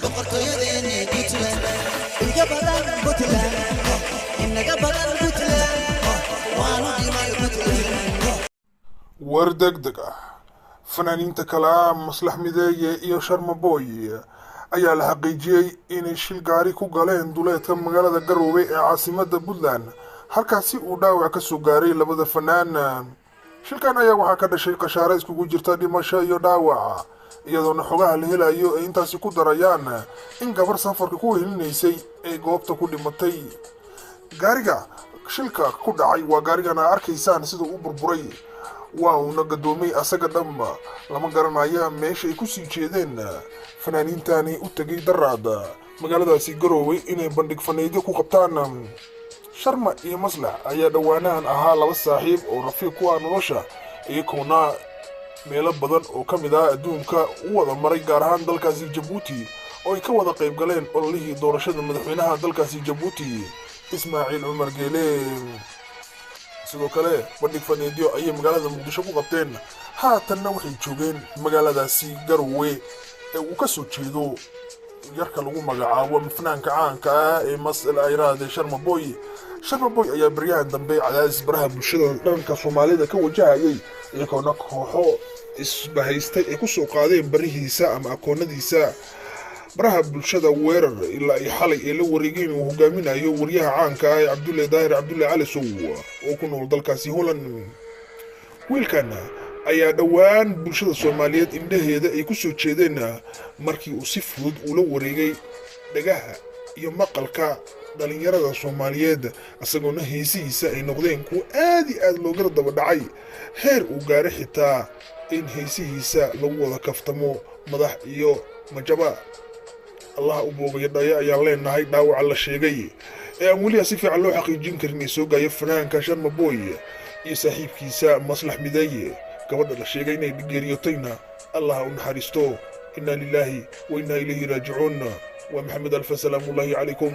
boqortooyadeeni Puntland iga badan Puntland inaga badan Puntland waanu dhiman Puntland war degdeg ah fanaaniinta kala maslax mideeye iyo Sharma Boy ayaa la xaqiijiyay in shil gaari ku galeen duleedka magaalada Garowe ee caasimadda Puntland halkaasi uu dhaawac ka soo gaaray labada fanaan. shilkan ayaa waxaa ka dhashay qashaare iskugu jirta dhimasho iyo dhaawac iyadoona xogaha la helayo ay intaasi ku darayaan in gabar safarka ku helinaysay ay goobta ku dhimatay. gaariga shilka ku dhacay waa gaarigan aad arkaysaan sida uu burburay waa uu gadoomay asaga dhanba lama garanayo meesha ay ku sii jeedeen fanaaniintani u tagay daraada magaaladaasi Garowe inay bandhig faneedyo ku qabtaan. Sharma iyo Maslax ayaa dhawaanahan ahaa laba saaxiib oo rafiiq ku ah nolosha iyaguna meelo badan oo ka mid ah adduunka u wada maray gaar ahaan dalkaasi Djibouti oo ay ka wada qayb galeen ololihii doorashada madaxweynaha dalkaasi Djibouti Ismaaciil Cumar Geele. sidoo kale bandhig faneedyo ayay magaalada Muqdisho ku qabteen haatanna waxay joogeen magaaladaasi Garowe ee uu ka soo jeedo yarka lagu magacaabo fanaanka caanka ah ee Mas'al Ayraade Sharma Boy. Sharma Boy ayaa baryahan dambe cadaadis baraha bulshada dhanka Soomaalida ka wajahayay iyagoona kooxo isbahaystay ay ku soo qaadeen barihiisa ama akoonadiisa baraha bulshada weerar ilaa ay xalay ee la wareegeen uu hogaaminayo wariyaha caanka ah Cabdulle Daahir Cabdulle Cali Sow oo ku nool dalkaasi Holland. wiilkan ayaa dhawaan bulshada Soomaaliyeed indhaheeda ay ku soo jeedeen markii uu si fudud ula wareegay dhagaha iyo maqalka dhalinyarada Soomaaliyeed asagoona heesihiisa ay noqdeen kuwa aad looga daba dhacay heer uu gaaray xitaa in heesihiisa lagu wada kaftamo madax iyo majaba. Allah u boogayo ayaa leenahay dhaawac la sheegay ee aan wali si fiican loo xaqiijin karin ee soo gaaya fanaanka Sharma Boy iyo saaxiibkiisa Maslax Mideeye gabadha la sheegay inay geeriyootayna Allah u naxariisto. inna lillahi wa inna ilayhi raaji'uun wa Muhammad alfa salaamu alaykum.